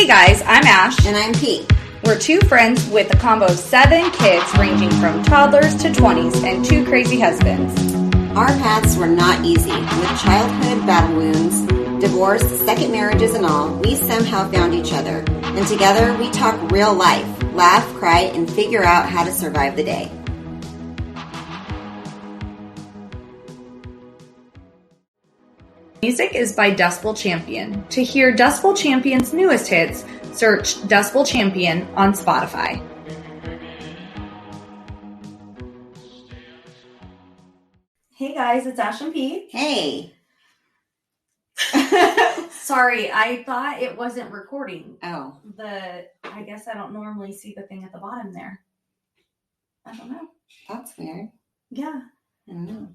Hey guys, I'm Ash. And I'm Pete. We're two friends with a combo of 7 kids ranging from toddlers to 20s and 2 crazy husbands. Our paths were not easy. With childhood battle wounds, divorce, second marriages and all, we somehow found each other. And together we talk real life, laugh, cry, and figure out how to survive the day. Music is by Decibel Champion. To hear Decibel Champion's newest hits, search Decibel Champion on Spotify. Hey guys, it's Ash and Pete. Hey. Sorry, I thought it wasn't recording. Oh. I guess I don't normally see the thing at the bottom there. I don't know. That's weird. Yeah. I don't know.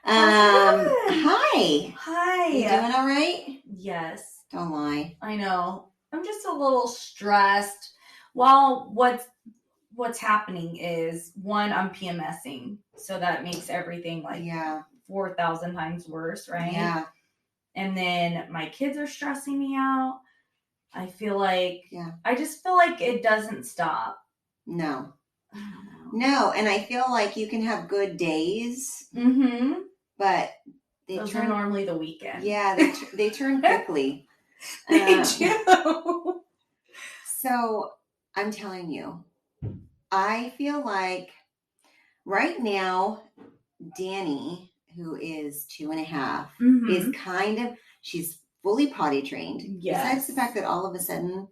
Hi. Hi. You doing all right? Yes. Don't lie. I know. I'm just a little stressed. Well, what's happening is, one, I'm PMSing, so that makes everything 4,000 times worse, right? Yeah. And then my kids are stressing me out. I feel like I just feel like it doesn't stop. No. No, and I feel like you can have good days. Mm-hmm. But those are normally the weekend. Yeah, they turn quickly. They do. So I'm telling you, I feel like right now, Danny, who is 2.5, is she's fully potty trained. Yes. Besides the fact that all of a sudden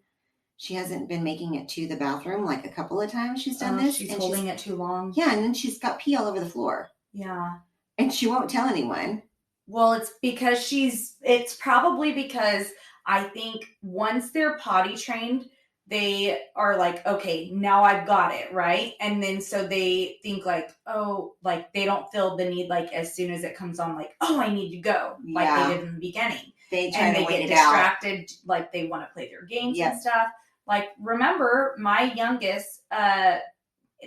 she hasn't been making it to the bathroom like a couple of times she's done this. She's holding it too long. Yeah, and then she's got pee all over the floor. Yeah. And she won't tell anyone. Well, it's probably because I think once they're potty trained, they are like, okay, now I've got it, right? And then so they think like, oh, like they don't feel the need like as soon as it comes on, like, oh, I need to go, like they did in the beginning. They try to wait it out. They get distracted, like they want to play their games and stuff. Like, remember, my youngest,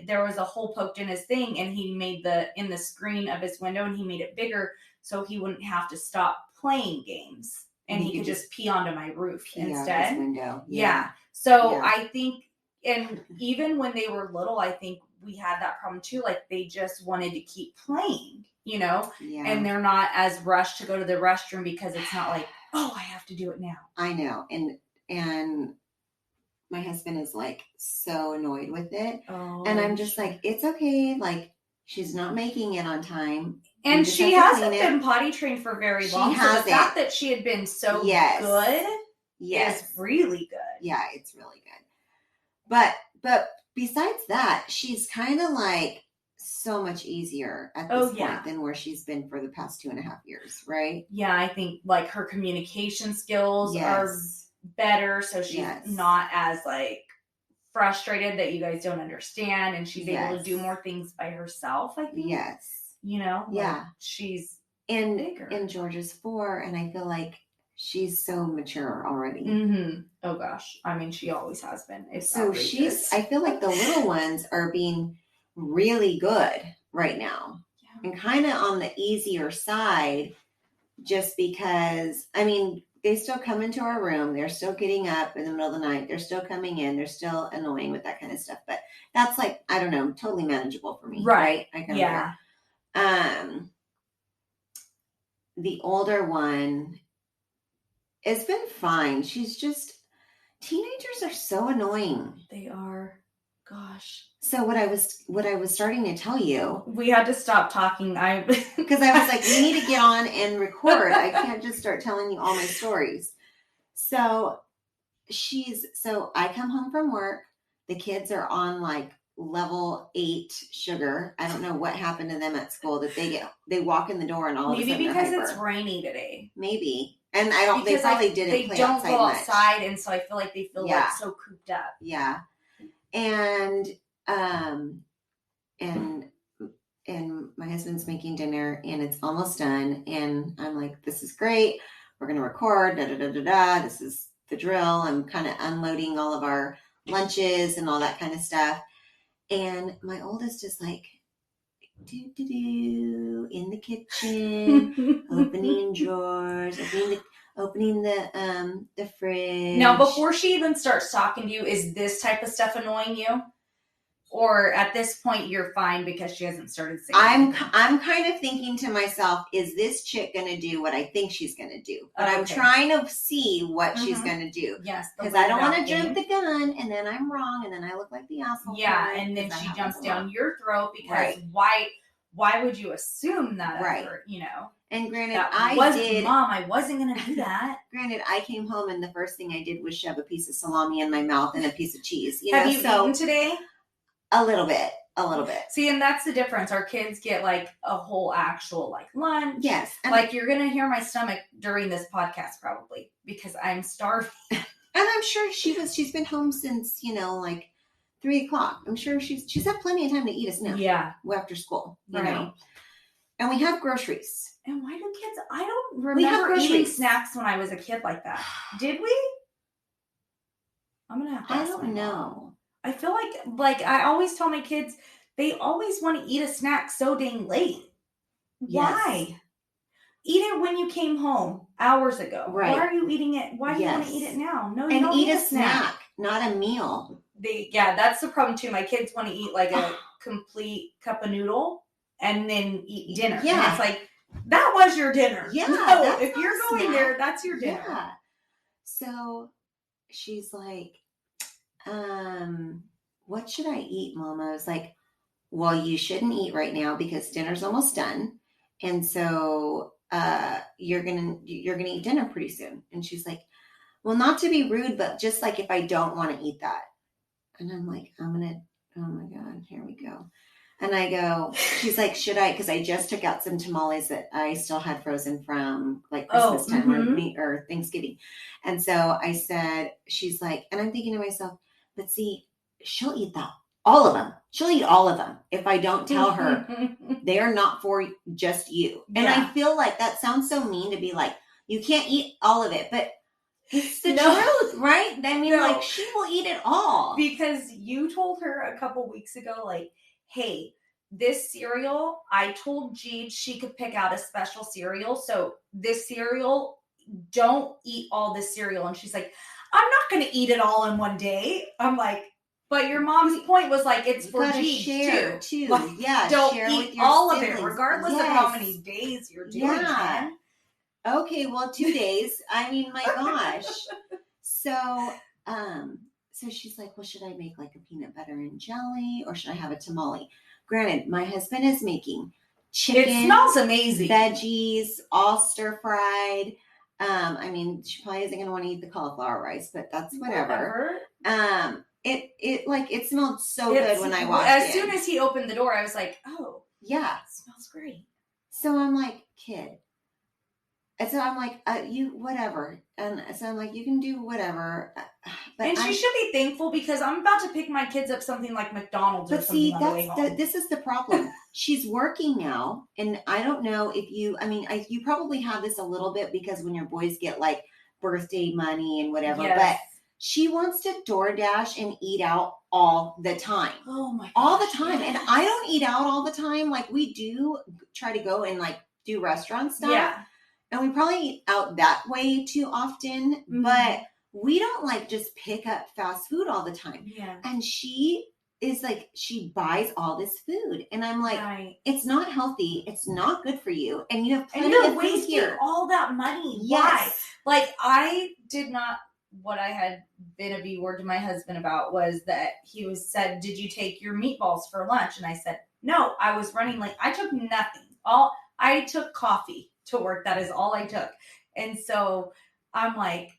there was a hole poked in his thing, and he made in the screen of his window, and he made it bigger so he wouldn't have to stop playing games, and he could just pee onto my roof instead. His window. Yeah. So I think, and even when they were little, I think we had that problem too. Like they just wanted to keep playing, and they're not as rushed to go to the restroom because it's not like, oh, I have to do it now. I know, and my husband is like so annoyed with it. Oh, and I'm just like, it's okay. Like she's not making it on time. And she hasn't been potty trained for very long. So the fact that she had been so good is really good. Yeah, it's really good. But besides that, she's kind of like so much easier at this point than where she's been for the past 2.5 years, right? Yeah, I think like her communication skills are better, so she's not as like frustrated that you guys don't understand, and she's able to do more things by herself, I think. She's bigger. And Georgia's 4, and I feel like she's so mature already. Oh gosh, I mean, she always has been. So I feel like the little ones are being really good right now, and kind of on the easier side, just because, I mean, they still come into our room. They're still getting up in the middle of the night. They're still coming in. They're still annoying with that kind of stuff. But that's like, I don't know, totally manageable for me. Right? I kind of the older one, it's been fine. She's just, teenagers are so annoying. They are. Gosh. So what I was starting to tell you, we had to stop talking. Because I was like, we need to get on and record. I can't just start telling you all my stories. So I come home from work. The kids are on like level 8 sugar. I don't know what happened to them at school that they walk in the door and all of a sudden maybe because it's rainy today. Maybe. And they probably didn't play outside much. They don't go outside, and so I feel like they feel like so cooped up. Yeah. And my husband's making dinner and it's almost done. And I'm like, this is great. We're going to record. This is the drill. I'm kind of unloading all of our lunches and all that kind of stuff. And my oldest is like, in the kitchen, opening drawers, opening the fridge. Now, before she even starts talking to you, is this type of stuff annoying you? Or at this point, you're fine because she hasn't started saying I'm kind of thinking to myself, is this chick going to do what I think she's going to do? But Okay. I'm trying to see what she's going to do. Yes. Because I don't want to jump the gun, and then I'm wrong, and then I look like the asshole. Yeah, and then she jumps down your throat because why would you assume that effort, you know? And granted, Mom, I wasn't going to do that. Granted, I came home, and the first thing I did was shove a piece of salami in my mouth and a piece of cheese. Have you eaten today? A little bit. See, and that's the difference. Our kids get like a whole actual like lunch. Yes. Like you're going to hear my stomach during this podcast probably because I'm starving. And I'm sure she's been home since, like 3:00. I'm sure she's had plenty of time to eat a snack. Yeah. After school, you know. And we have groceries. And why do kids, I don't remember eating snacks when I was a kid like that. Did we? I'm going to have to ask I don't know. I feel like I always tell my kids, they always want to eat a snack so dang late. Why? Yes. Eat it when you came home hours ago. Right. Why are you eating it? Why do you want to eat it now? No, you and don't eat a snack, not a meal. That's the problem too. My kids want to eat like a complete cup of noodle and then eat dinner. Yeah. And it's like, that was your dinner. Yeah. No, if you're going there, that's your dinner. Yeah. So she's like, what should I eat, Mom? I was like, well, you shouldn't eat right now because dinner's almost done. And so you're gonna eat dinner pretty soon. And she's like, well, not to be rude, but just like if I don't want to eat that. And I'm like, oh my God, here we go. And I go, she's like, should I? Because I just took out some tamales that I still had frozen from like Christmas time or Thanksgiving. And so I said, she's like, and I'm thinking to myself, but see, she'll eat all of them. She'll eat all of them if I don't tell her they are not for just you. And I feel like that sounds so mean to be like, you can't eat all of it, but it's the truth, right? I mean, like she will eat it all. Because you told her a couple weeks ago, like, hey, this cereal, I told Jeed she could pick out a special cereal. So this cereal, don't eat all this cereal. And she's like, I'm not going to eat it all in one day. I'm like, but your mom's point was like, it's for Jeed too. Like, yeah, don't eat all of it, regardless of how many days you're doing it. Okay, well, 2 days. I mean, my gosh. So she's like, well, should I make like a peanut butter and jelly or should I have a tamale? Granted, my husband is making chicken. It smells amazing. Veggies, all stir fried. I mean, she probably isn't going to want to eat the cauliflower rice, but that's whatever. It smelled so good when I walked in. As soon as he opened the door, I was like, oh, yeah, it smells great. So I'm like, kid. And so I'm like, you, whatever. And so I'm like, you can do whatever. And she should be thankful because I'm about to pick my kids up something like McDonald's or something on the way home. This is the problem. She's working now. And I don't know if you probably have this a little bit because when your boys get like birthday money and whatever, but she wants to DoorDash and eat out all the time. Oh my gosh. All the time. And I don't eat out all the time. Like we do try to go and like do restaurant stuff. Yeah. And we probably eat out that way too often, but we don't like just pick up fast food all the time. Yeah. And she is like, she buys all this food. And I'm like, It's not healthy. It's not good for you. And you have plenty of food here. All that money. Yes. Why? Like I did not, what I had been a B word to my husband about was that he said, did you take your meatballs for lunch? And I said, no, I was running late. I took nothing. I took coffee to work. That is all I took. And so I'm like,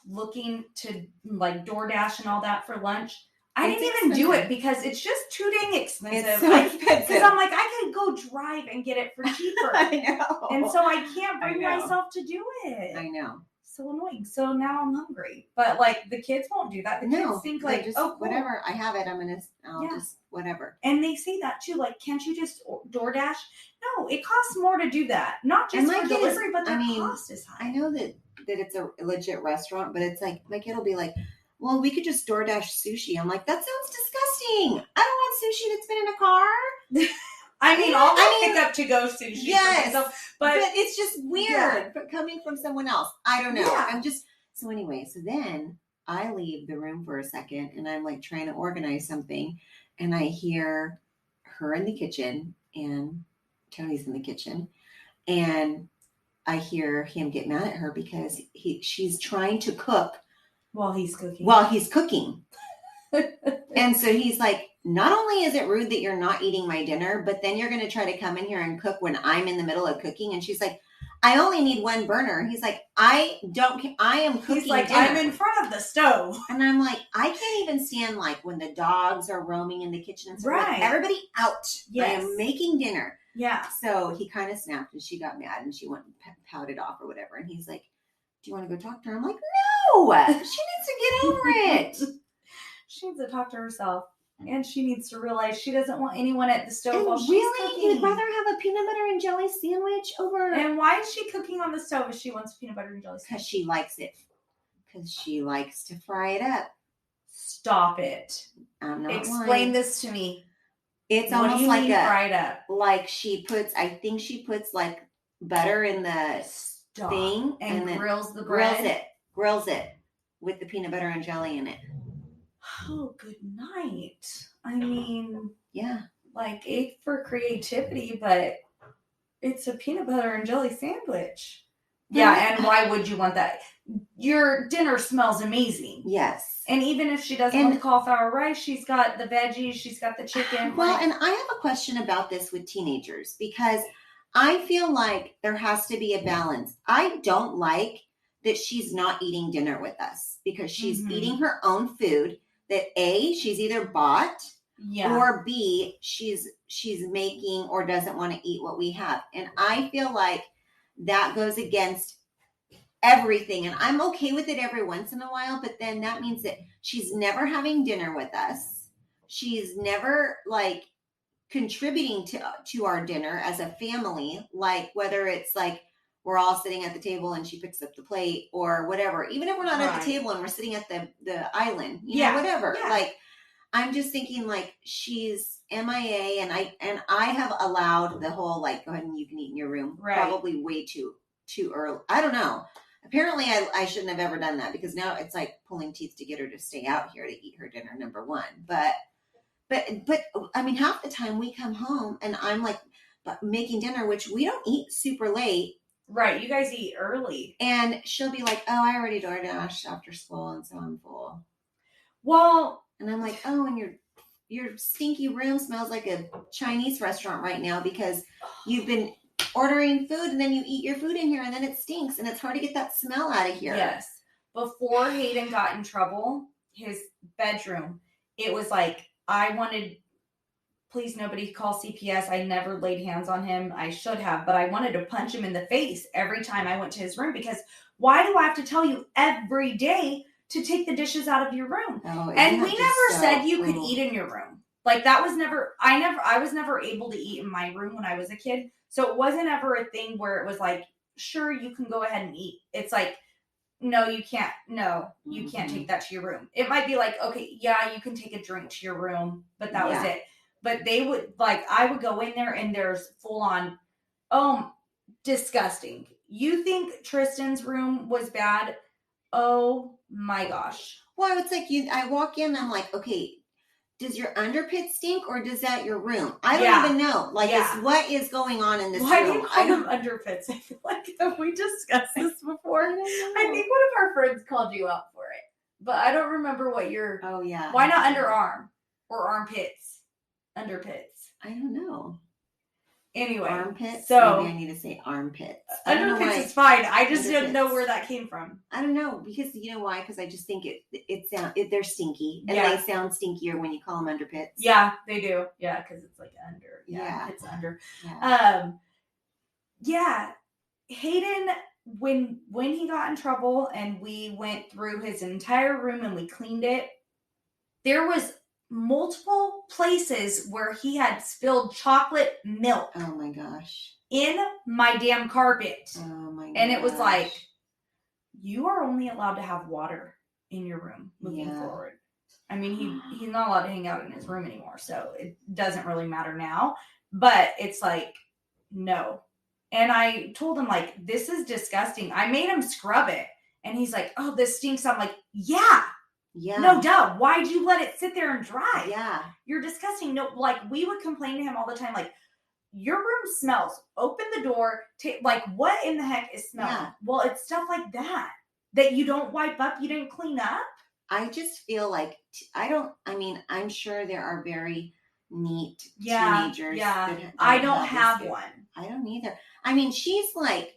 looking to like DoorDash and all that for lunch. I didn't even do it because it's just too dang expensive. It's so expensive. Because I'm like, I could go drive and get it for cheaper. I know. And so I can't bring myself to do it. I know. So annoying. So now I'm hungry. But like the kids won't do that. The kids think like, just, oh, cool. Whatever. I have it. I'll just whatever. And they say that too. Like, can't you just DoorDash? No, it costs more to do that. Not just for delivery, but the cost is high. I know that it's a legit restaurant, but it's like my kid will be like, well, we could just DoorDash sushi. I'm like, that sounds disgusting. I don't want sushi that's been in a car. I mean, I'll pick up to-go sushi yes, for myself, but it's just weird but coming from someone else. I don't know. Yeah. I'm just, so anyway, so then I leave the room for a second and I'm like trying to organize something and I hear her in the kitchen and Tony's in the kitchen and I hear him get mad at her because she's trying to cook while he's cooking. And so he's like, not only is it rude that you're not eating my dinner, but then you're going to try to come in here and cook when I'm in the middle of cooking. And she's like, I only need one burner. He's like, I am cooking. He's like, dinner. I'm in front of the stove. And I'm like, I can't even stand like when the dogs are roaming in the kitchen and stuff. Right. Like, everybody out. Yes. I am making dinner. Yeah. So he kind of snapped and she got mad and she went and pouted off or whatever. And he's like, do you want to go talk to her? I'm like, no, she needs to get over it. She needs to talk to herself. And she needs to realize she doesn't want anyone at the stove while she's cooking. You'd rather have a peanut butter and jelly sandwich over... And why is she cooking on the stove if she wants peanut butter and jelly sandwich? Because she likes it. Because she likes to fry it up. Stop it. I'm not Explain lying. this to me. It's what almost like fried up. Like she puts, I think she puts like butter in the thing. And then grills the bread. Grills it with the peanut butter and jelly in it. Oh, good night. I mean, yeah, like ache for creativity, but it's a peanut butter and jelly sandwich. Yeah, and why would you want that? Your dinner smells amazing. Yes. And even if she doesn't want the cauliflower rice, she's got the veggies, she's got the chicken. Well, and I have a question about this with teenagers because I feel like there has to be a balance. I don't like that she's not eating dinner with us because she's eating her own food. That A, she's either bought, or B, she's making or doesn't want to eat what we have. And I feel like that goes against everything. And I'm okay with it every once in a while, but then that means that she's never having dinner with us. She's never like contributing to our dinner as a family, like whether it's like we're all sitting at the table and she picks up the plate or whatever. Even if we're not at the table and we're sitting at the island, you know, whatever. Yeah. Like, I'm just thinking like she's MIA and I have allowed the whole, like, go ahead and you can eat in your room. Right. Probably way too early. I don't know. Apparently I shouldn't have ever done that because now it's like pulling teeth to get her to stay out here to eat her dinner, number one. But I mean, half the time we come home and I'm like making dinner, which we don't eat super late. Right, you guys eat early. And she'll be like, oh, I already DoorDashed after school, and so I'm full. Well. And I'm like, oh, and your stinky room smells like a Chinese restaurant right now because you've been ordering food, and then you eat your food in here, and then it stinks, and it's hard to get that smell out of here. Yes. Before Hayden got in trouble, his bedroom, it was like, I wanted... Please, nobody call CPS. I never laid hands on him. I should have, but I wanted to punch him in the face every time I went to his room because why do I have to tell you every day to take the dishes out of your room? Oh, and we never said you could eat in your room. Like that was never, I was never able to eat in my room when I was a kid. So it wasn't ever a thing where it was like, sure, you can go ahead and eat. It's like, no, you can't. No, you can't take that to your room. It might be like, okay, yeah, you can take a drink to your room, but that was it. But they would, like, I would go in there and there's full on, disgusting. You think Tristan's room was bad? Oh my gosh. Well, it's like I walk in and I'm like, okay, does your underpit stink or does that your room? I don't even know. Like, what is going on in this room? Why do you call them underpits? I feel like, have we discussed this before? I think one of our friends called you out for it. But I don't remember what your... Oh, yeah. Why not underarm or armpits? Underpits. I don't know. Anyway. Armpits? So, maybe I need to say armpits. Underpits is fine. I just didn't know where that came from. I don't know. Because, you know why? Because I just think they're stinky. And they sound stinkier when you call them underpits. Yeah, they do. Yeah, because it's like under. Yeah. It's under. Yeah. Hayden, when he got in trouble and we went through his entire room and we cleaned it, there was multiple places where he had spilled chocolate milk. Oh my gosh. In my damn carpet. Oh my gosh. And it was like, you are only allowed to have water in your room moving forward. I mean, he's not allowed to hang out in his room anymore, so it doesn't really matter now. But it's like, no. And I told him, like, this is disgusting. I made him scrub it. And he's like, oh, this stinks. I'm like, yeah. No doubt. Why'd you let it sit there and dry? Yeah. You're disgusting. No, like, we would complain to him all the time, like, your room smells. Open the door. Like, what in the heck is smelling? Yeah. Well, it's stuff like that you don't wipe up, you didn't clean up. I just feel like, I'm sure there are very neat teenagers. Yeah. I don't have one. I don't either. I mean, she's like,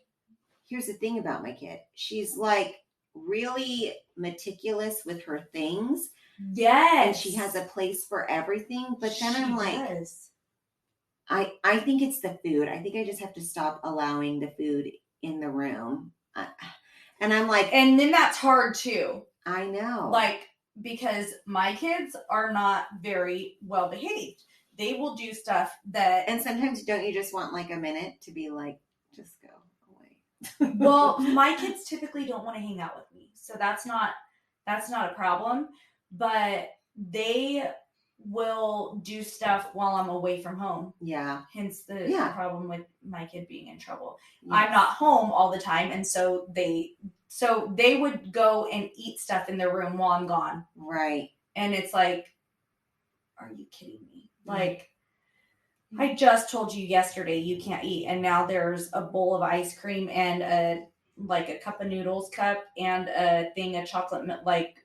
here's the thing about my kid. She's like really meticulous with her things. Yes. And she has a place for everything. But then I'm like, I think it's the food. I think I just have to stop allowing the food in the room. And I'm like, and then that's hard too. I know. Like, because my kids are not very well behaved. They will do stuff that... And sometimes don't you just want like a minute to be like, just go away? Well, my kids typically don't want to hang out with me. So that's not a problem. But they will do stuff while I'm away from home. Yeah. Hence the problem with my kid being in trouble. Yes. I'm not home all the time. And so they would go and eat stuff in their room while I'm gone. Right. And it's like, are you kidding me? Like, I just told you yesterday you can't eat. And now there's a bowl of ice cream and a cup of noodles cup and a thing of chocolate, like,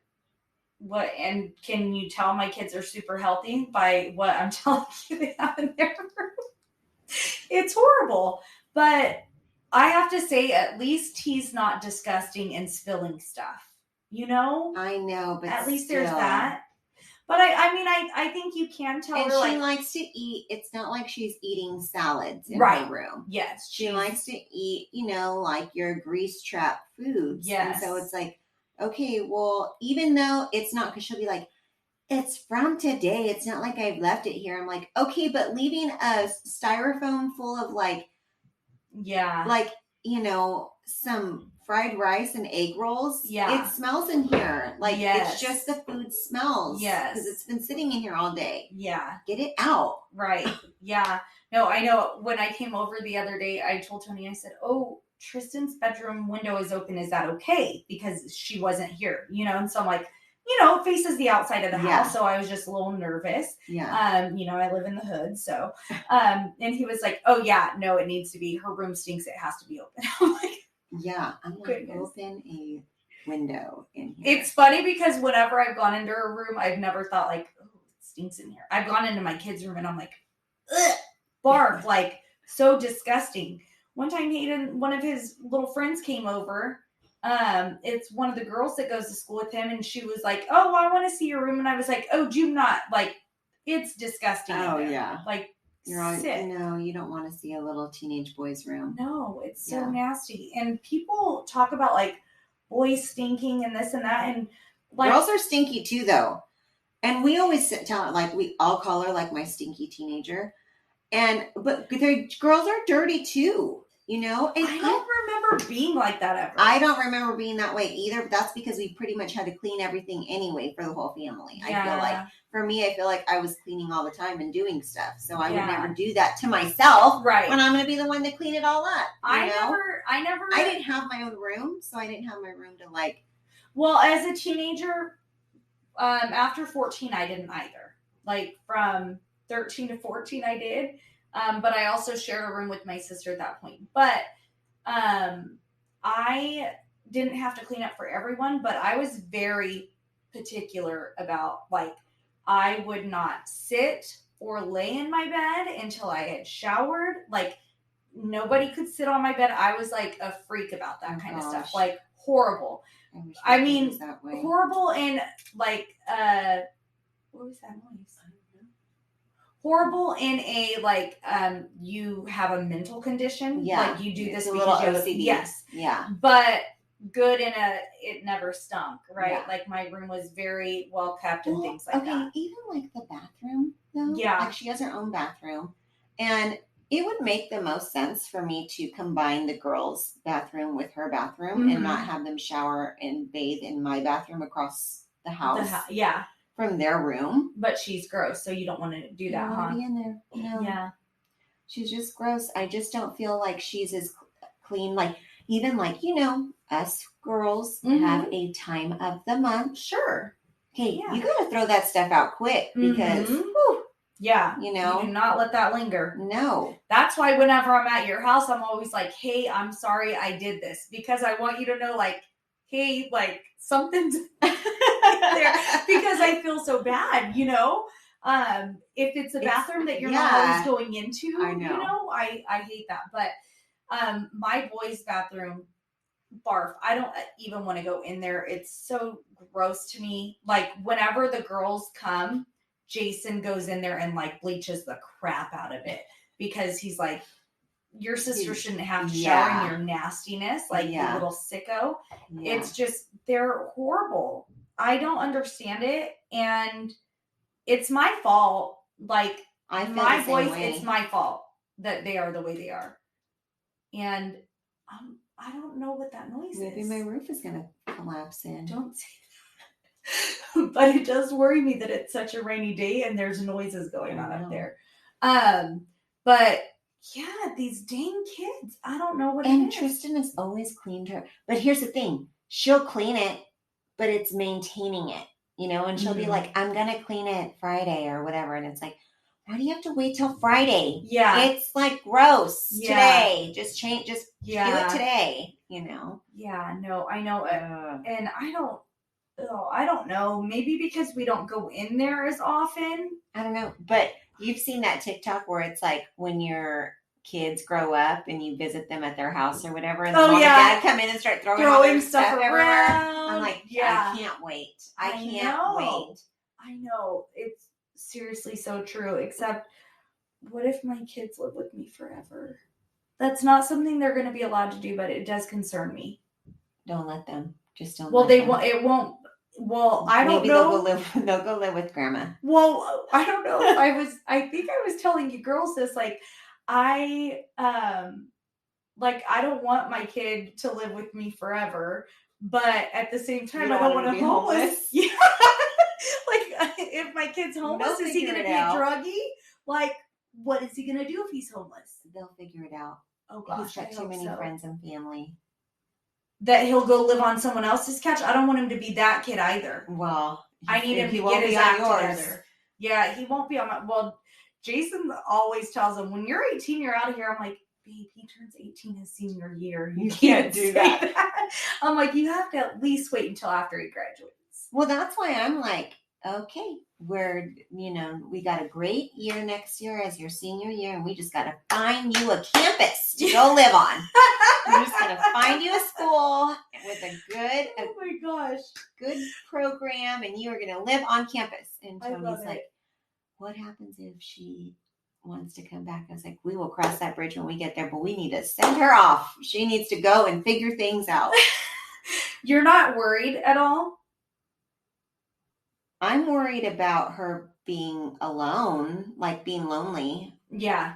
what? And can you tell my kids are super healthy by what I'm telling you they have in their room? It's horrible. But I have to say, at least he's not disgusting and spilling stuff. You know? I know, but at least there's that. But I think you can tell and her. And she likes to eat. It's not like she's eating salads in her room. Yes. She likes to eat, like your grease trap foods. Yes. And so it's like, okay, well, even though it's not, because she'll be like, it's from today. It's not like I've left it here. I'm like, okay, but leaving a styrofoam full of some fried rice and egg rolls. Yeah. It smells in here. It's just the food smells. Yes. Because it's been sitting in here all day. Yeah. Get it out. Right. Yeah. No, I know. When I came over the other day, I told Tony, I said, oh, Tristan's bedroom window is open. Is that okay? Because she wasn't here, and so I'm like, it faces the outside of the house. So I was just a little nervous. Yeah. I live in the hood. So, and he was like, oh yeah, no, it needs to be, her room stinks. It has to be open. I'm like, yeah. I'm like, open a window in here. It's funny because whenever I've gone into a room, I've never thought like, oh, it stinks in here. I've gone into my kid's room and I'm like, ugh, barf, like so disgusting. One time one of his little friends came over. It's one of the girls that goes to school with him, and she was like, oh, I want to see your room. And I was like, oh, do not, like, it's disgusting. Oh, yeah. Like, you don't want to see a little teenage boy's room. No, it's so nasty. And people talk about, like, boys stinking and this and that. And like, girls are stinky too, though. And we always tell her, like, we all call her, like, my stinky teenager. But girls are dirty too. And I don't remember being like that ever. I don't remember being that way either, but that's because we pretty much had to clean everything anyway for the whole family. Yeah. I feel like, for me, I feel like I was cleaning all the time and doing stuff. So I would never do that to myself. Right. When I'm going to be the one to clean it all up. I didn't have my own room, so I didn't have my room to like. Well, as a teenager, after 14, I didn't either. Like from 13 to 14, I did. But I also shared a room with my sister at that point. But I didn't have to clean up for everyone, but I was very particular about, like, I would not sit or lay in my bed until I had showered. Like, nobody could sit on my bed. I was, like, a freak about that kind of stuff. Like, horrible. I mean, horrible and, like, what was that noise? Horrible in a, like, you have a mental condition. Yeah. Like, you do this because you have OCD. Yes. Yeah. But good in it never stunk, right? Yeah. Like, my room was very well kept and things like that. Even, like, the bathroom, though. Yeah. Like, she has her own bathroom. And it would make the most sense for me to combine the girls' bathroom with her bathroom and not have them shower and bathe in my bathroom across the house. Yeah. From their room. But she's gross, so you don't want to do that, huh? Be in there. No. Yeah. She's just gross. I just don't feel like she's as clean. Like, even like, you know, us girls have a time of the month. Sure. Okay, you got to throw that stuff out quick because, whew, yeah, you know, you do not let that linger. No. That's why whenever I'm at your house, I'm always like, hey, I'm sorry I did this, because I want you to know, like, hey, like, something's there, because I feel so bad, you know? If it's a bathroom that you're not always going into, you know, I hate that. But my boys' bathroom, barf. I don't even want to go in there. It's so gross to me. Like, whenever the girls come, Jason goes in there and like bleaches the crap out of it, because he's like, your sister shouldn't have to shower in your nastiness, like, you little sicko. It's just, they're horrible. I don't understand it, and it's my fault. Like, my boys, it's my fault that they are the way they are. And I don't know what that noise is. Maybe my roof is going to collapse in. Don't say that. But it does worry me that it's such a rainy day and there's noises going on up there. But yeah, these dang kids. I don't know what it is. And Tristan has always cleaned her. But here's the thing. She'll clean it, but it's maintaining it, you know? And she'll be like, I'm going to clean it Friday or whatever. And it's like, why do you have to wait till Friday? Yeah. It's like gross today. Just do it today, you know? Yeah, no, I know. And I don't know. Maybe because we don't go in there as often. I don't know. But you've seen that TikTok where it's like when your kids grow up and you visit them at their house or whatever, and mom and dad come in and start throwing stuff everywhere. I'm like, I can't wait. I can't wait. I know. It's seriously so true. Except, what if my kids live with me forever? That's not something they're going to be allowed to do, but it does concern me. Don't let them. Just don't. Well, it won't. Well, I don't know. They'll go live with grandma. Well, I don't know. I think I was telling you girls this. Like, I don't want my kid to live with me forever, but at the same time, I don't want to be homeless. Yeah. Like, if my kid's homeless, is he going to be a druggie? Like, what is he going to do if he's homeless? They'll figure it out. Oh gosh, he's got too many friends and family. That he'll go live on someone else's couch. I don't want him to be that kid either. Well, I need him to get his act together. Yeah, he won't be on my. Well, Jason always tells him, when you're 18, you're out of here. I'm like, babe, he turns 18 his senior year. You can't do that. I'm like, you have to at least wait until after he graduates. Well, that's why I'm like, okay, we got a great year next year as your senior year, and we just got to find you a campus to go live on. We're just going to find you a school with a good, oh my gosh, good program, and you are going to live on campus. And Tony's like, what happens if she wants to come back? I was like, we will cross that bridge when we get there, but we need to send her off. She needs to go and figure things out. You're not worried at all? I'm worried about her being alone, like being lonely. Yeah.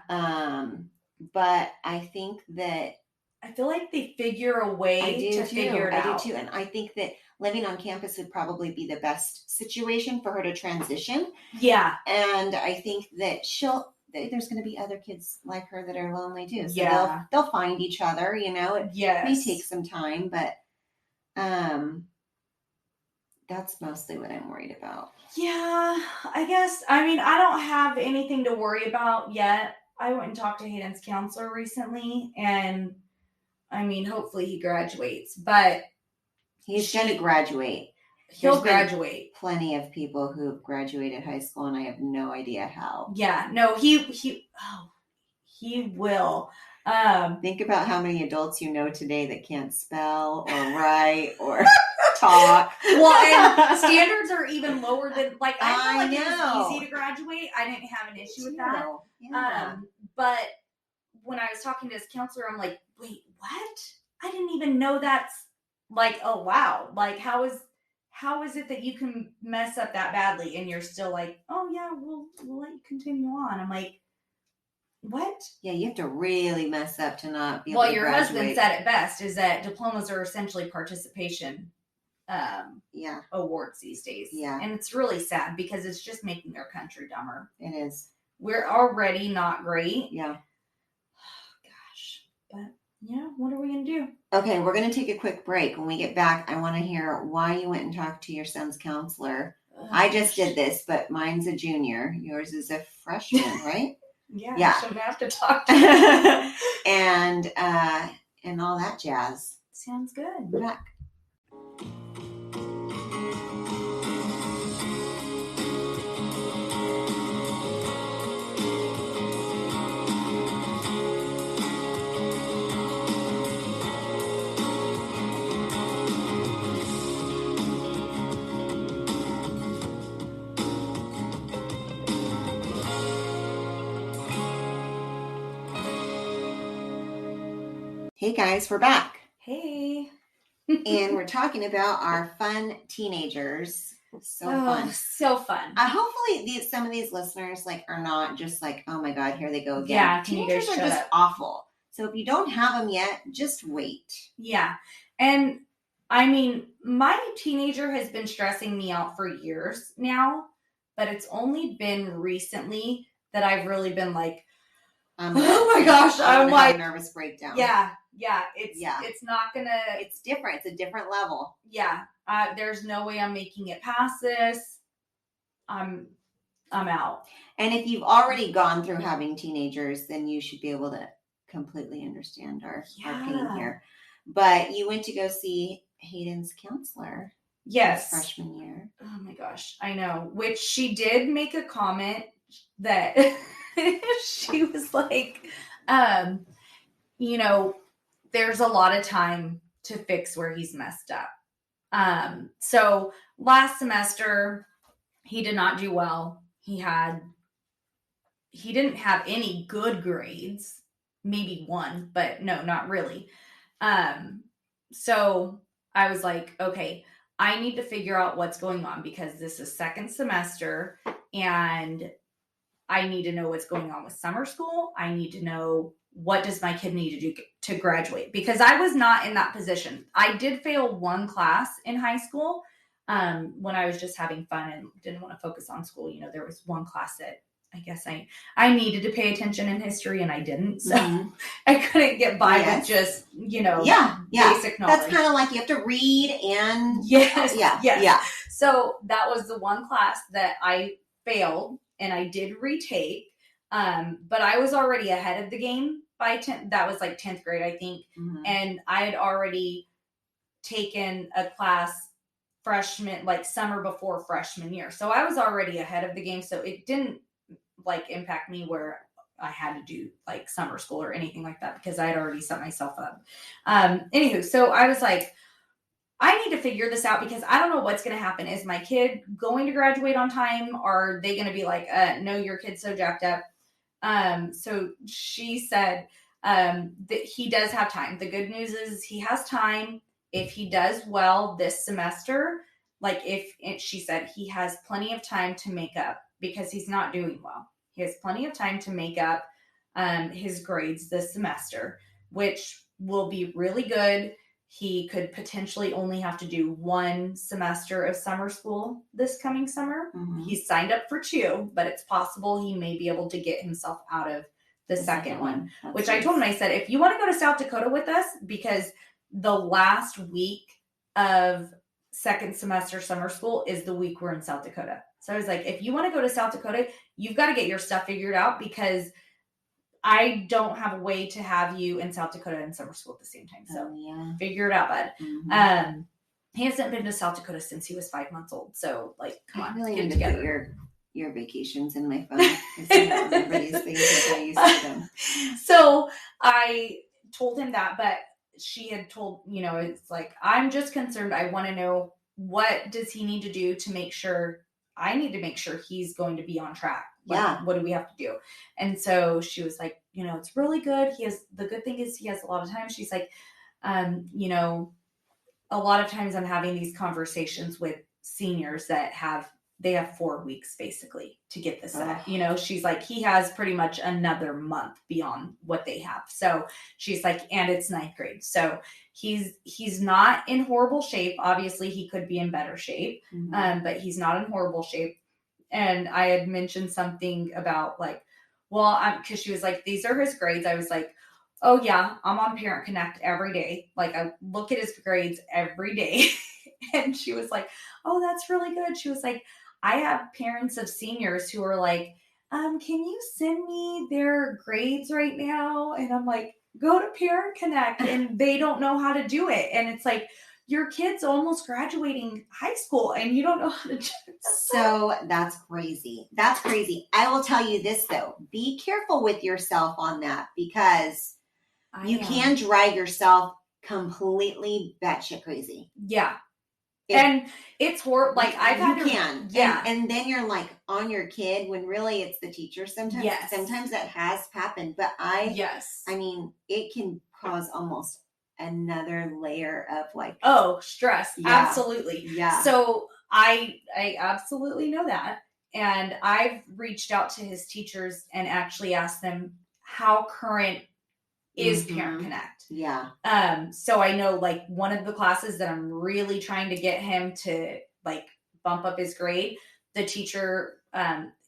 But I think that I feel like they figure a way to figure it out. I do too. And I think that living on campus would probably be the best situation for her to transition. Yeah. And I think that there's going to be other kids like her that are lonely too. So they'll find each other, you know. It may take some time, but that's mostly what I'm worried about. Yeah, I guess. I mean, I don't have anything to worry about yet. I went and talked to Hayden's counselor recently, and I mean, hopefully he graduates, but he's going to graduate. He'll graduate. Plenty of people who graduated high school, and I have no idea how. Yeah, no, he will. Think about how many adults you know today that can't spell or write or talk. Well, and standards are even lower than, like, I feel like know. It was easy to graduate. I didn't have an issue with that. Yeah. But when I was talking to his counselor, I'm like, wait, what? I didn't even know that's like allowed. Like, how is it that you can mess up that badly and you're still like, oh yeah, we'll let you continue on? I'm like, what? Yeah, you have to really mess up to not be able well, to your graduate. husband said it best, is that diplomas are essentially participation awards these days. Yeah. And it's really sad because it's just making our country dumber. It is. We're already not great. Yeah. But yeah, what are we going to do? Okay, we're going to take a quick break. When we get back, I want to hear why you went and talked to your son's counselor. I just did this, but mine's a junior. Yours is a freshman, right? Yeah. I shouldn't have to talk to you. And all that jazz. Sounds good. We're back. Hey guys, we're back. Hey. And we're talking about our fun teenagers. Fun. So fun. Hopefully some of these listeners are not just oh my God, here they go again. Yeah, teenagers are just awful. So if you don't have them yet, just wait. Yeah. And I mean, my teenager has been stressing me out for years now, but it's only been recently that I've really been oh my gosh, I'm have a nervous breakdown. Yeah. It's not gonna. It's different. It's a different level. Yeah. There's no way I'm making it past this. I'm out. And if you've already gone through having teenagers, then you should be able to completely understand our pain here. But you went to go see Hayden's counselor. Yes. Freshman year. Oh my gosh, I know. Which she did make a comment that she was there's a lot of time to fix where he's messed up. So last semester he did not do well. He didn't have any good grades, maybe one, but no, not really. So I was like, okay, I need to figure out what's going on because this is second semester and I need to know what's going on with summer school. I need to know what does my kid need to do to graduate because I was not in that position. I did fail one class in high school when I was just having fun and didn't want to focus on school. There was one class that I guess I needed to pay attention in history and I didn't. So I couldn't get by with just, basic knowledge. That's kind of like you have to read and... Yes. Yeah. So that was the one class that I failed and I did retake. But I was already ahead of the game by 10th. That was 10th grade, I think. Mm-hmm. And I had already taken a class freshman, summer before freshman year. So I was already ahead of the game. So it didn't impact me where I had to do summer school or anything like that because I had already set myself up. Anywho, so I was I need to figure this out because I don't know what's going to happen. Is my kid going to graduate on time? Are they going to be no, your kid's so jacked up? So she said that he does have time. The good news is he has time. If he does well this semester, she said he has plenty of time to make up because he's not doing well. He has plenty of time to make up his grades this semester, which will be really good. He could potentially only have to do one semester of summer school this coming summer. Mm-hmm. He's signed up for 2, but it's possible he may be able to get himself out of the second one, which nice. I told him, I said, if you want to go to South Dakota with us, because the last week of second semester summer school is the week we're in South Dakota. So I was like, if you want to go to South Dakota, you've got to get your stuff figured out because I don't have a way to have you in South Dakota in summer school at the same time. So figure it out, bud. Mm-hmm. He hasn't been to South Dakota since he was 5 months old. So come on, really get need together. To put your vacations in my phone. Everybody's things I used to them. So I told him that, but she had told, it's I'm just concerned. I want to know what does he need to do to make sure I need to make sure he's going to be on track. What do we have to do? And so she was like, it's really good. The good thing is he has a lot of time. She's like, a lot of times I'm having these conversations with seniors that have 4 weeks basically to get this set. She's like, he has pretty much another month beyond what they have. So she's like, and it's 9th grade. So he's not in horrible shape. Obviously he could be in better shape, but he's not in horrible shape. And I had mentioned something about because she was like, these are his grades. I was like, Oh yeah, I'm on Parent Connect every day. Like I look at his grades every day. And she was like, "Oh, that's really good." She was like, "I have parents of seniors who are like, can you send me their grades right now?" And I'm like, "Go to Parent Connect," and they don't know how to do it. And it's like, your kid's almost graduating high school and you don't know how to do it. So that's crazy. That's crazy. I will tell you this though. Be careful with yourself on that, because you can drive yourself completely batshit crazy. Yeah. And it's horrible. Like I've had you can. Yeah. And then you're like on your kid when really it's the teacher sometimes. Yes. Sometimes that has happened. But yes. I mean, it can cause almost another layer of like, oh, stress. Yeah. Absolutely. Yeah. So I absolutely know that. And I've reached out to his teachers and actually asked them how current is Parent Connect. Yeah. So I know like one of the classes that I'm really trying to get him to like bump up his grade, the teacher,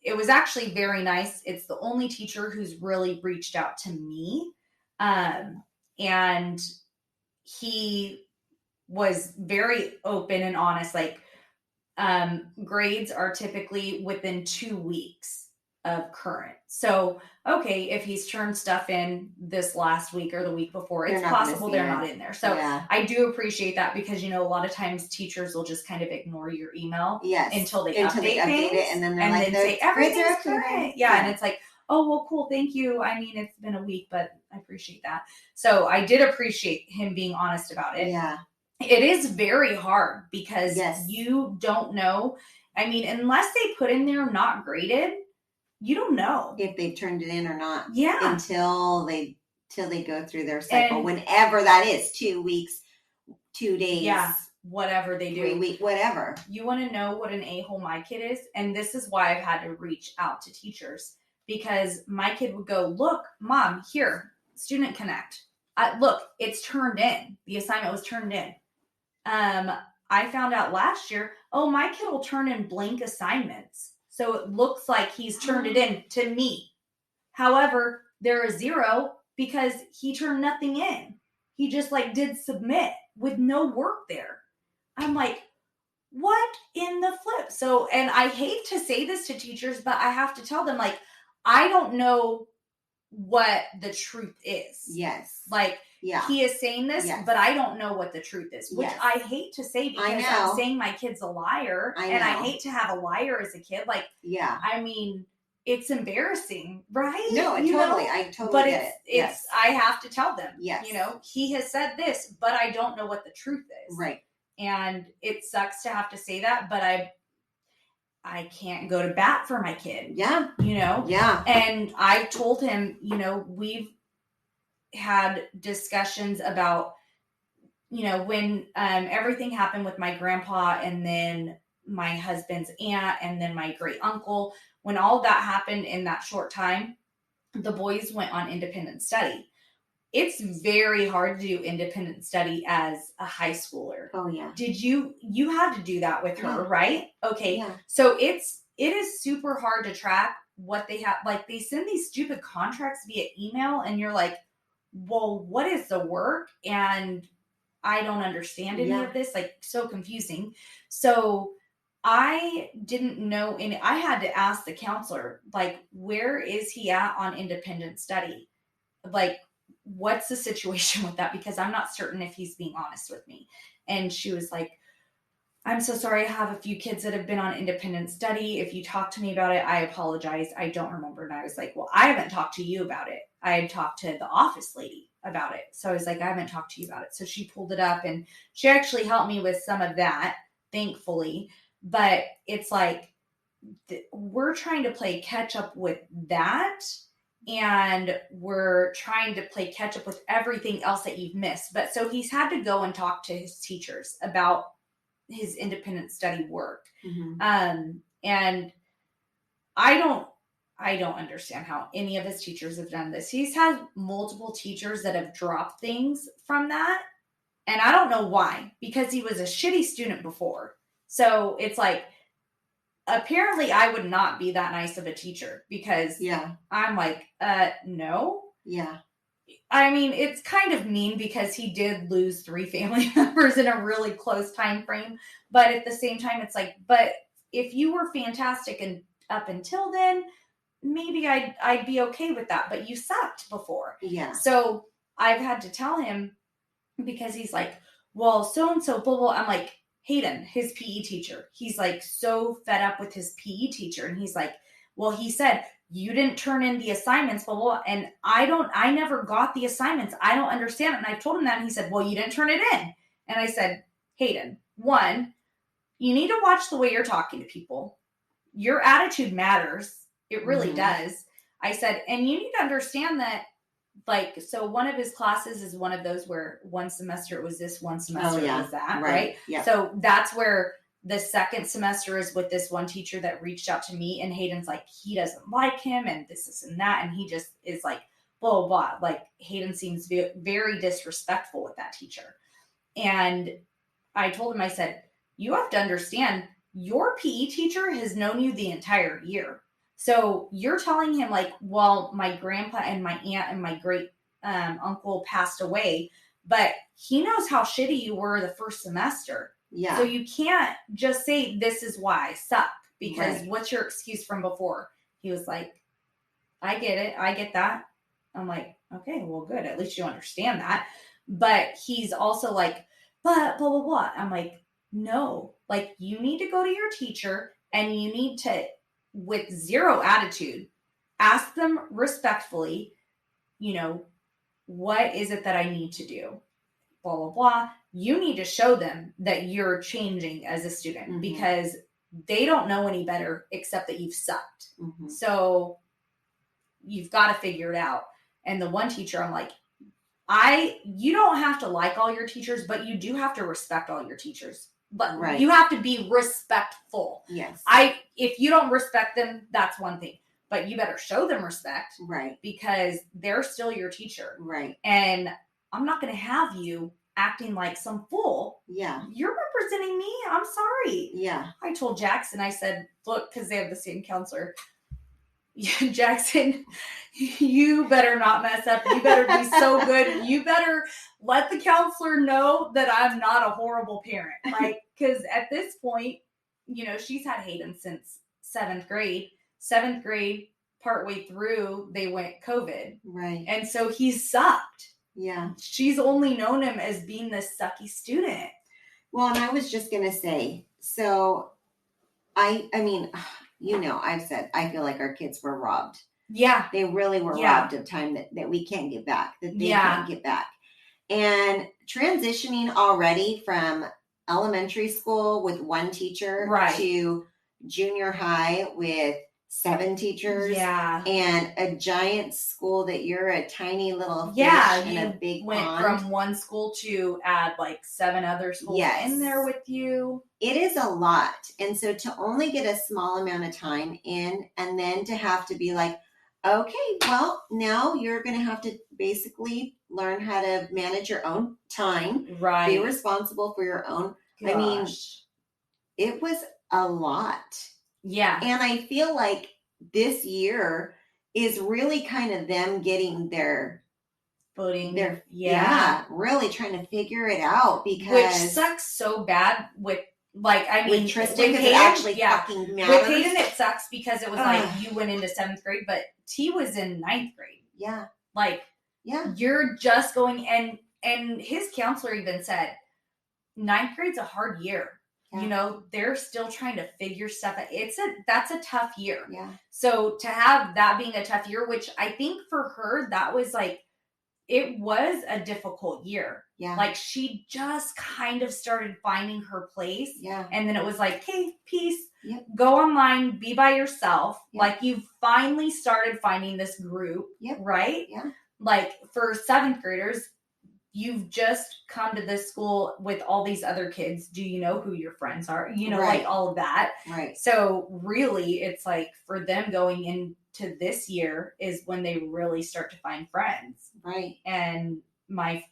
it was actually very nice. It's the only teacher who's really reached out to me. And he was very open and honest. Like, grades are typically within 2 weeks of current. So, okay, if he's turned stuff in this last week or the week before, it's possible they're not in there. So yeah. I do appreciate that, because, you know, a lot of times teachers will just kind of ignore your email until they update things, it, and then they're and like, then say everything's current. Yeah, and it's like, oh, well, cool, thank you. I mean, it's been a week, but I appreciate that. So I did appreciate him being honest about it. Yeah. It is very hard because you don't know. I mean, unless they put in there not graded, you don't know if they've turned it in or not. Yeah. Until they go through their cycle, whenever that is, 2 weeks, 2 days. Yeah. Whatever they do. 3 weeks, whatever. You want to know what an a-hole my kid is? And this is why I've had to reach out to teachers, because my kid would go, "Look, Mom, here, Student Connect. Look, it's turned in. The assignment was turned in." I found out last year, oh, my kid will turn in blank assignments. So it looks like he's turned it in to me. However, there is 0 because he turned nothing in. He just like did submit with no work there. I'm like, what in the flip? So, and I hate to say this to teachers, but I have to tell them, like, I don't know what the truth is. Yes. Like, he is saying this, but I don't know what the truth is, which I hate to say, because I'm saying my kid's a liar, and I hate to have a liar as a kid. Like, I mean, it's embarrassing, right? No, I totally get it. It's I have to tell them, you know, he has said this, but I don't know what the truth is. Right. And it sucks to have to say that, but I can't go to bat for my kid. Yeah. You know? Yeah. And I told him, you know, we've had discussions about, you know, when everything happened with my grandpa and then my husband's aunt and then my great uncle, when all that happened in that short time, the boys went on independent study. It's very hard to do independent study as a high schooler. Oh yeah. Did you had to do that with her, right? Okay. Yeah. So it is super hard to track what they have. Like, they send these stupid contracts via email and you're like, well, what is the work? And I don't understand any of this. Like, so confusing. So I didn't know I had to ask the counselor, like, where is he at on independent study? Like, what's the situation with that? Because I'm not certain if he's being honest with me. And she was like, I'm so sorry. I have a few kids that have been on independent study. If you talk to me about it, I apologize. I don't remember. And I was like, well, I haven't talked to you about it. I had talked to the office lady about it. So I was like, I haven't talked to you about it. So she pulled it up and she actually helped me with some of that, thankfully. But it's like, we're trying to play catch up with that. And we're trying to play catch up with everything else that you've missed. But so he's had to go and talk to his teachers about his independent study work. Mm-hmm. And I don't understand how any of his teachers have done this. He's had multiple teachers that have dropped things from that. And I don't know why, because he was a shitty student before. So it's like, apparently I would not be that nice of a teacher, because I'm like, no. Yeah. I mean, it's kind of mean because he did lose 3 family members in a really close time frame. But at the same time, it's like, but if you were fantastic and up until then, maybe I'd be okay with that. But you sucked before. Yeah. So I've had to tell him because he's like, well, so and so, blah, blah. I'm like, Hayden, his PE teacher. He's like so fed up with his PE teacher. And he's like, well, he said, you didn't turn in the assignments, blah, blah, blah. And I never got the assignments. I don't understand it. And I told him that. And he said, well, you didn't turn it in. And I said, Hayden, one, you need to watch the way you're talking to people. Your attitude matters. It really does. I said, and you need to understand that, like, so one of his classes is one of those where one semester it was this, one semester it was that, right? Yeah. So that's where the second semester is with this one teacher that reached out to me, and Hayden's like, he doesn't like him and this and that, and he just is like, blah, blah. Like, Hayden seems very disrespectful with that teacher. And I told him, I said, you have to understand, your PE teacher has known you the entire year. So you're telling him like, well, my grandpa and my aunt and my great uncle passed away, but he knows how shitty you were the first semester. Yeah. So you can't just say, this is why I suck, because what's your excuse from before? He was like, I get it. I get that. I'm like, okay, well, good. At least you understand that. But he's also like, but blah, blah, blah. I'm like, no, like, you need to go to your teacher and you need to, with zero attitude, ask them respectfully, you know, what is it that I need to do? Blah, blah, blah. You need to show them that you're changing as a student because they don't know any better except that you've sucked. So you've got to figure it out. And the one teacher, I'm like, you don't have to like all your teachers, but you do have to respect all your teachers. But you have to be respectful. Yes. If you don't respect them, that's one thing. But you better show them respect. Right. Because they're still your teacher. Right. And I'm not going to have you acting like some fool. Yeah. You're representing me. I'm sorry. Yeah. I told Jackson, I said, look, because they have the same counselor. Jackson, you better not mess up. You better be so good. You better let the counselor know that I'm not a horrible parent. Like, because at this point, you know, she's had Hayden since 7th grade. 7th grade, partway through, they went COVID. Right. And so he's sucked. Yeah. She's only known him as being this sucky student. Well, and I was just going to say, so I mean, you know, I've said, I feel like our kids were robbed. Yeah. They really were robbed of time that we can't get back, that they can't get back. And transitioning already from elementary school with one teacher to junior high with 7 teachers and a giant school that you're a tiny little fish in a big went pond. From one school to add like 7 other schools in there with you. It is a lot. And so to only get a small amount of time in and then to have to be like, okay, well, now you're going to have to basically learn how to manage your own time. Right. Be responsible for your own. Gosh. I mean, it was a lot. Yeah. And I feel like this year is really kind of them getting their footing. Really trying to figure it out because. Which sucks so bad with, like, I mean, with Tristan, because it actually fucking matters. With Hayden, it sucks because it was like you went into 7th grade, but T was in 9th grade. Yeah. Like, you're just going, and his counselor even said, 9th grade's a hard year. Yeah. You know, they're still trying to figure stuff out. That's a tough year. Yeah. So to have that being a tough year, which I think for her, that was like, it was a difficult year. Yeah. Like she just kind of started finding her place. Yeah. And then it was like, hey, peace. Yep. Go online, be by yourself. Yep. Like you finally started finding this group. Yep. Right? Yeah. Like for 7th graders, you've just come to this school with all these other kids. Do you know who your friends are? You know, like all of that. Right. So really, it's like for them going into this year is when they really start to find friends. Right. And my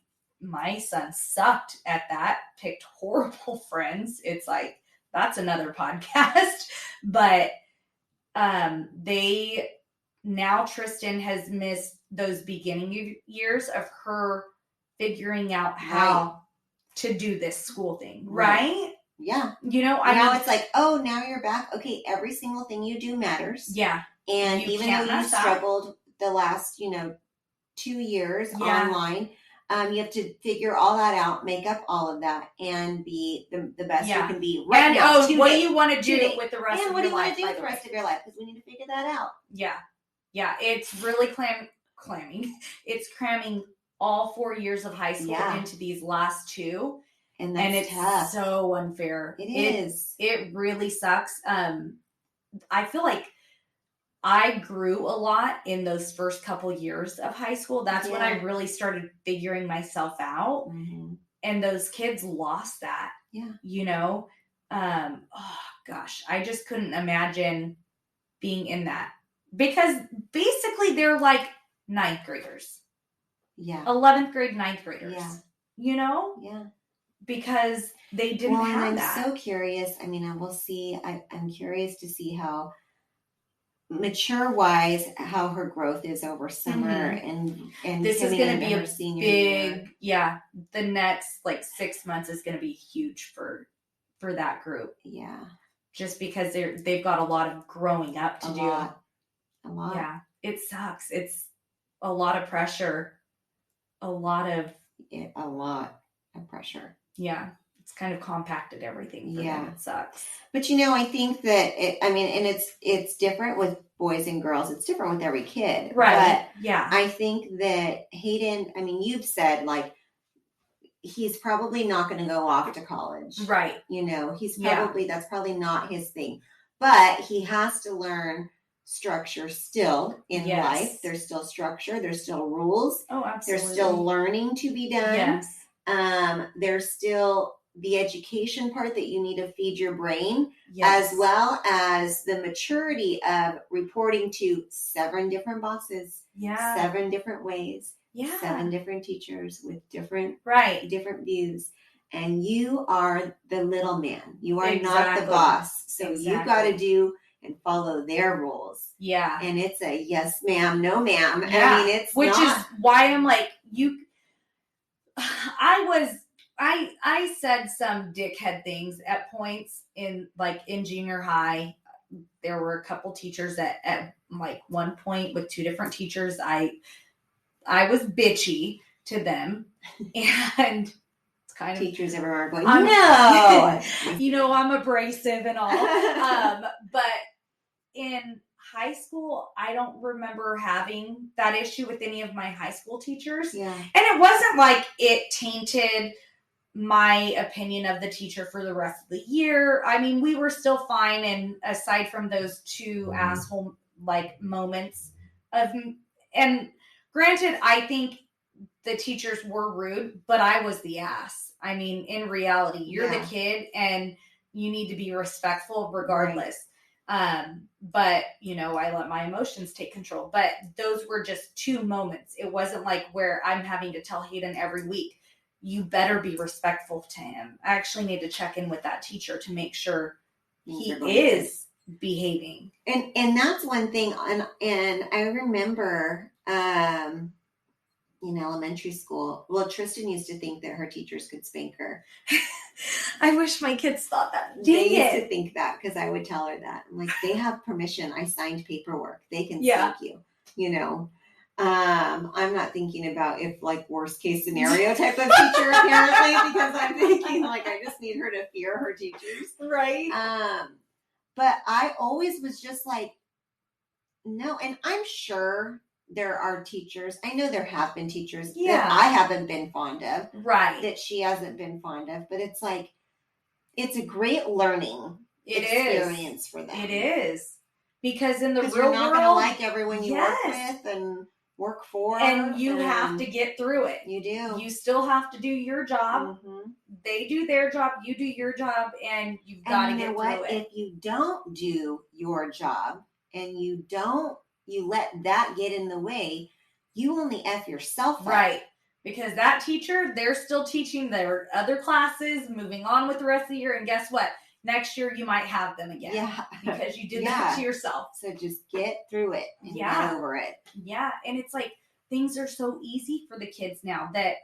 son sucked at that, picked horrible friends. It's like, that's another podcast. But now Tristan has missed those beginning years of her figuring out how to do this school thing, right? Yeah. You know, now it's like, oh, now you're back. Okay, every single thing you do matters. Yeah. And even though you struggled the last, 2 years online, you have to figure all that out, make up all of that, and be the best you can be right now. And what do you want to do with the rest of your life? And what do you want to do with the rest of your life? Because we need to figure that out. Yeah. Yeah. It's really clamming. It's cramming all 4 years of high school into these last 2. And it's tough. So unfair. It is. It really sucks. I feel like I grew a lot in those first couple years of high school. That's when I really started figuring myself out. Mm-hmm. And those kids lost that. Yeah. Oh gosh, I just couldn't imagine being in that. Because basically they're like 9th graders. Yeah. 11th grade, 9th graders. Yeah. Yeah. Because they didn't have that. I'm so curious. I mean, I'm curious to see how mature-wise, how her growth is over summer and this is going to be a senior big year. The next 6 months is going to be huge for that group. Yeah. Just because they've got a lot of growing up to do. A lot. Yeah. It sucks. It's a lot of pressure. A lot of pressure. Yeah. It's kind of compacted everything for them. It sucks. But I think that it's different with boys and girls. It's different with every kid. Right. But I think that Hayden, you've said he's probably not going to go off to college. Right. He's probably that's probably not his thing. But he has to learn structure still in life. There's still structure, there's still rules. Oh, absolutely. There's still learning to be done. Yes. There's still the education part that you need to feed your brain, as well as the maturity of reporting to 7 different bosses, 7 different ways, 7 different teachers with different views. And you are the little man. You are not the boss. So you've got to do and follow their rules. Yeah. And it's a yes, ma'am, no, ma'am. Yeah. Which is why I'm like, I said some dickhead things at points in junior high. There were a couple teachers at one point with 2 different teachers. I was bitchy to them, and it's kind of teachers everywhere are going, no, I'm abrasive and all. But in high school, I don't remember having that issue with any of my high school teachers. Yeah. And it wasn't like it tainted my opinion of the teacher for the rest of the year. We were still fine. And aside from those 2 asshole moments and granted, I think the teachers were rude, but I was the ass. In reality, you're the kid and you need to be respectful regardless. But I let my emotions take control, but those were just 2 moments. It wasn't where I'm having to tell Hayden every week, you better be respectful to him. I actually need to check in with that teacher to make sure he is behaving. And that's one thing. And I remember, in elementary school, Tristan used to think that her teachers could spank her. I wish my kids thought that. They used to think that because I would tell her that. I'm like, they have permission. I signed paperwork. They can spank you. I'm not thinking about if worst case scenario type of teacher apparently, because I'm thinking I just need her to fear her teachers. Right. But I always was just no, and I'm sure there are teachers. I know there have been teachers that I haven't been fond of. Right. That she hasn't been fond of. But it's it's a great learning experience for them. It is. Because in the real world, you're not going to like everyone you work with and work for. And you have to get through it. You do. You still have to do your job. Mm-hmm. They do their job. You do your job. And you've got to get through it. If you don't do your job and you let that get in the way, you only F yourself up. Right. Because that teacher, they're still teaching their other classes, moving on with the rest of the year. And guess what? Next year, you might have them again. Yeah. Because you did that to yourself. So just get through it and get over it. Yeah. And it's things are so easy for the kids now that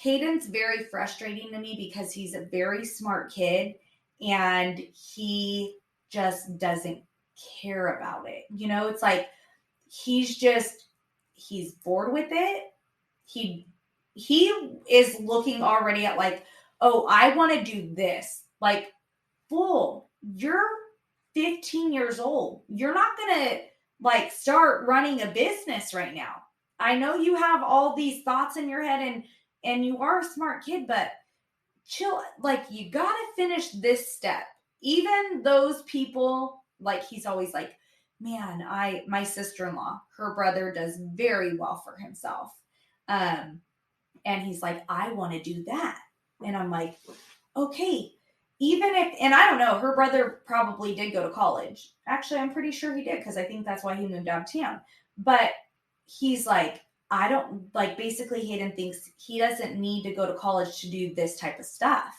Hayden's very frustrating to me because he's a very smart kid and he just doesn't care about it. You know, it's like he's bored with it. He is looking already at like, oh, I want to do this. Like, fool, you're 15 years old. You're not going to like start running a business right now. I know you have all these thoughts in your head and you are a smart kid, but chill. Like, you got to finish this step. Even those people, like, he's always like, man, my sister-in-law, her brother does very well for himself. And he's like, I want to do that. And I'm like, okay, even if, and I don't know, her brother probably did go to college. Actually, I'm pretty sure he did because I think that's why he moved out of town. But he's like, I don't, like, basically Hayden thinks he doesn't need to go to college to do this type of stuff.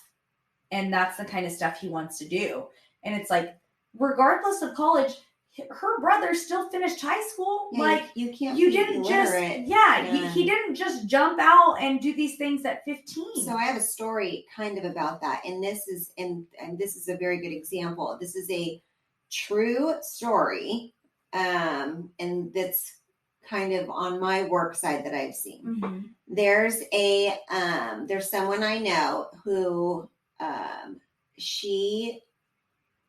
And that's the kind of stuff he wants to do. And it's like, regardless of college, her brother still finished high school. Yeah, like, you didn't just, he didn't just jump out and do these things at 15. So I have a story kind of about that. And this is, and this is a very good example. This is a true story. And that's kind of on my work side that I've seen. Mm-hmm. There's someone I know who, she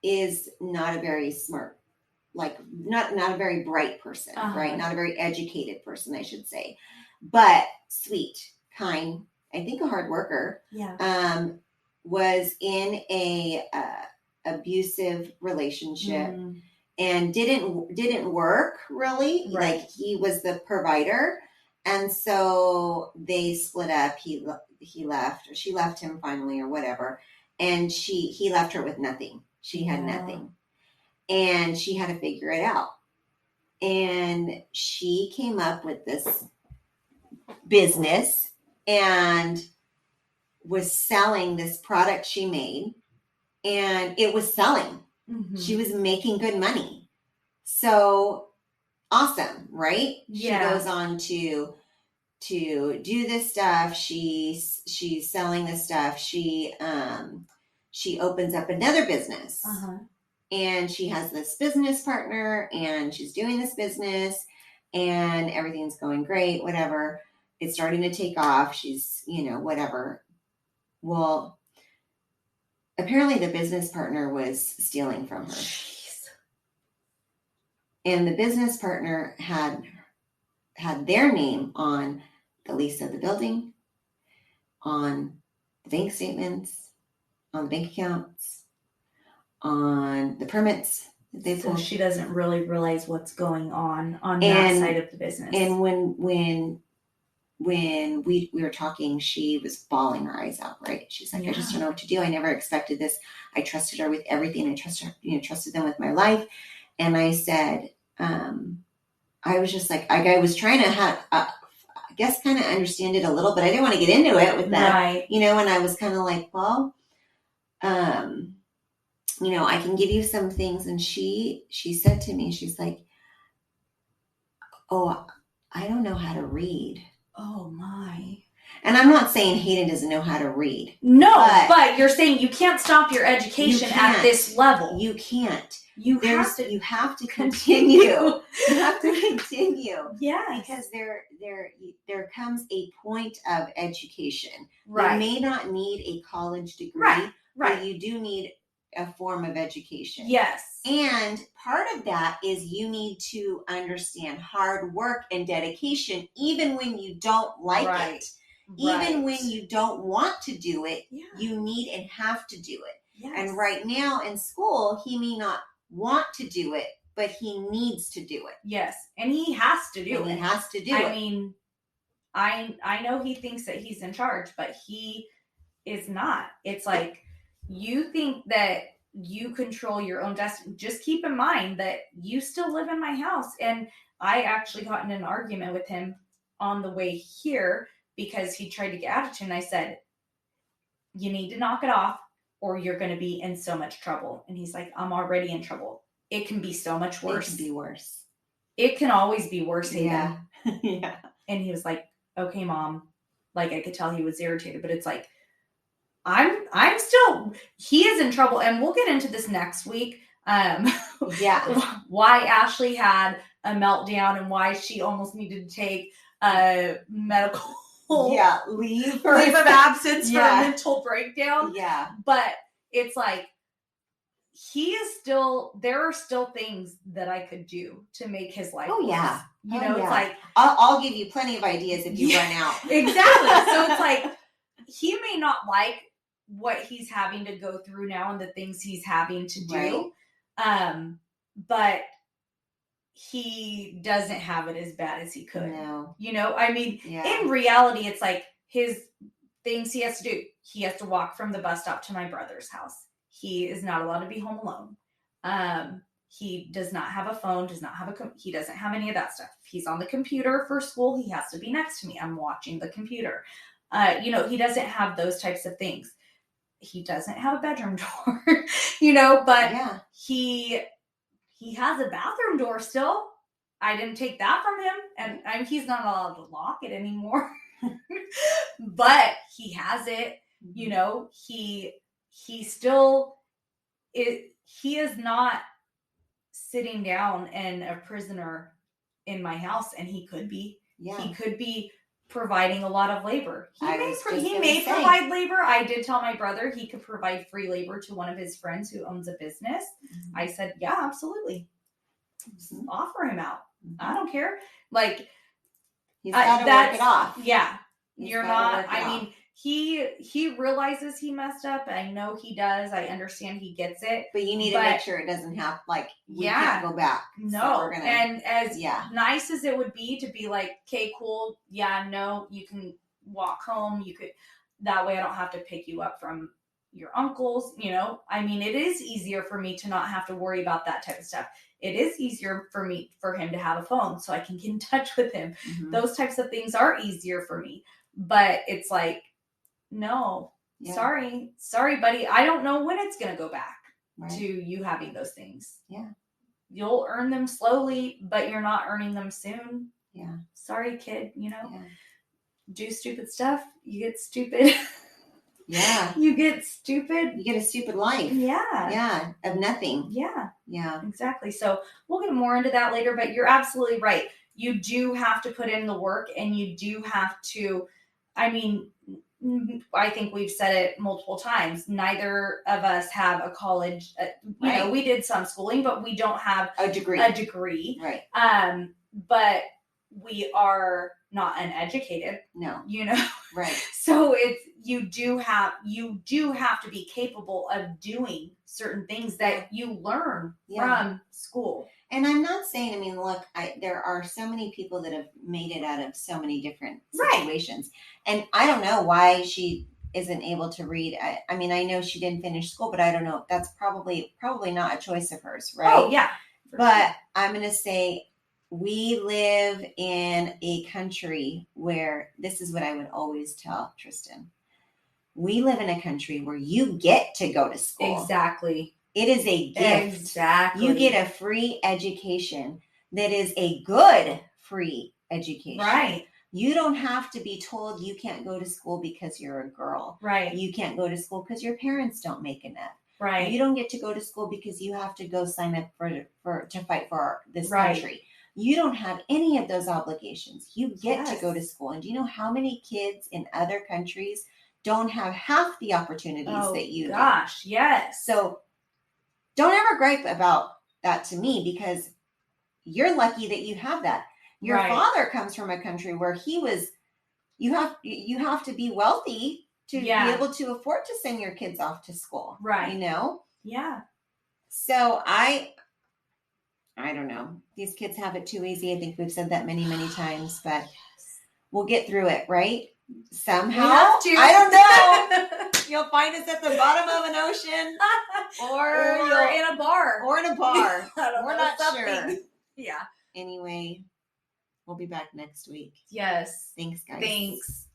is not a very smart, like not a very bright person, right? Not a very educated person, I should say, but sweet, kind, I think a hard worker. Yeah. Was in a abusive relationship and didn't work really. Right. Like, he was the provider, and so they split up. He left, or she left him finally, or whatever, and he left her with nothing. She had nothing. And she had to figure it out. And she came up with this business and was selling this product she made. And it was selling. Mm-hmm. She was making good money. So awesome, right? Yeah. She goes on to do this stuff. She's selling this stuff. She opens up another business. And she has this business partner, and she's doing this business, and everything's going great, whatever. It's starting to take off. She's, whatever. Well, apparently the business partner was stealing from her. Jeez. And the business partner had their name on the lease of the building, on the bank statements, on the bank accounts, on the permits that they pulled. So she doesn't really realize what's going on that side of the business. And when we were talking, she was bawling her eyes out, right? She's like, I just don't know what to do. I never expected this. I trusted her with everything. I trusted them with my life. And I said, I was just like, I was trying to I guess kind of understand it a little, but I didn't want to get into it with them, right. And I was kind of like, well, I can give you some things. And she said to me, she's like, oh, I don't know how to read. Oh my. And I'm not saying Hayden doesn't know how to read. No, but you're saying you can't stop your education at this level. You can't. You have to continue. You have to continue. Yeah. Because there comes a point of education. Right. You may not need a college degree. Right. But you do need a form of education. Yes. And part of that is you need to understand hard work and dedication, even when you don't like it. Even when you don't want to do it, you need and have to do it. Yes. And right now in school, he may not want to do it, but he needs to do it. Yes. And he has to do it. He has to do it. I mean, I know he thinks that he's in charge, but he is not. It's like, you think that you control your own destiny. Just keep in mind that you still live in my house. And I actually got in an argument with him on the way here because he tried to get attitude. And I said, you need to knock it off or you're going to be in so much trouble. And he's like, I'm already in trouble. It can be so much worse. It can be worse. it can always be worse, Hayden. Yeah. Yeah. And he was like, okay, Mom. Like, I could tell he was irritated, but it's like, I'm still, he is in trouble. And we'll get into this next week. Yeah. Why Ashley had a meltdown and why she almost needed to take a medical leave of absence for a Yeah. mental breakdown. Yeah. But it's like, he is still, there are still things that I could do to make his life Oh, worse. yeah. You Oh, know, yeah. it's like, I'll give you plenty of ideas if you run out. Exactly. So it's like, he may not like what he's having to go through now and the things he's having to do. But he doesn't have it as bad as he could. No. You know, I mean, Yeah. in reality, it's like his things he has to do. He has to walk from the bus stop to my brother's house. He is not allowed to be home alone. He does not have a phone, he doesn't have any of that stuff. If he's on the computer for school, he has to be next to me. I'm watching the computer. You know, he doesn't have those types of things. He doesn't have a bedroom door, you know, but Yeah. he has a bathroom door still. I didn't take that from him, and he's not allowed to lock it anymore. But he has it, you know. He still he is not sitting down and a prisoner in my house, and he could be. Yeah. He could be providing a lot of labor. He may say. provide labor. I did tell my brother he could provide free labor to one of his friends who owns a business. Mm-hmm. I said, yeah, absolutely. Mm-hmm. Offer him out. Mm-hmm. I don't care. Like, he's got to work it off. Yeah. You're not, I mean, he realizes he messed up. I know he does. I understand he gets it. But you need to make sure it doesn't have, like, we can't go back. No. So we're gonna, and as nice as it would be to be like, okay, cool. Yeah, no, you can walk home. You could, that way I don't have to pick you up from your uncles, you know. I mean, it is easier for me to not have to worry about that type of stuff. It is easier for him to have a phone so I can get in touch with him. Mm-hmm. Those types of things are easier for me. But it's like, no, sorry, buddy. I don't know when it's going to go back to you having those things. Yeah. You'll earn them slowly, but you're not earning them soon. Yeah. Sorry, kid, you know. Yeah. Do stupid stuff, you get stupid. Yeah. You get stupid. You get a stupid life. Yeah. Yeah. Of nothing. Yeah. Yeah. Exactly. So we'll get more into that later, but you're absolutely right. You do have to put in the work, and you do have to, I mean, I think we've said it multiple times. Neither of us have a college, you know, we did some schooling, but we don't have a degree. Right. But we are not uneducated. No. You know? Right. So you do have to be capable of doing certain things that you learn from school. And I'm not saying, I mean, look, there are so many people that have made it out of so many different situations. And I don't know why she isn't able to read. I mean, I know she didn't finish school, but I don't know. That's probably not a choice of hers, right? Oh, yeah. But I'm going to say we live in a country where, this is what I would always tell Tristan. We live in a country where you get to go to school. Exactly. It is a gift. Exactly. You get a free education that is a good free education. Right. You don't have to be told you can't go to school because you're a girl. Right. You can't go to school because your parents don't make enough. Right. You don't get to go to school because you have to go sign up to fight for this country. You don't have any of those obligations. You get to go to school. And do you know how many kids in other countries don't have half the opportunities that you do? Gosh, yes. So don't ever gripe about that to me, because you're lucky that you have that. Your father comes from a country where you have to be wealthy to be able to afford to send your kids off to school. Right. You know? Yeah. So I don't know. These kids have it too easy. I think we've said that many, many times, but we'll get through it, right? Somehow. I don't know. You'll find us at the bottom of an ocean, or in a bar. We're not sure. Yeah. Anyway, we'll be back next week. Yes. Thanks, guys. Thanks.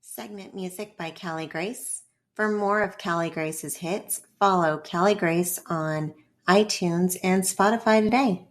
Segment music by Callie Grace. For more of Callie Grace's hits, follow Callie Grace on iTunes and Spotify today.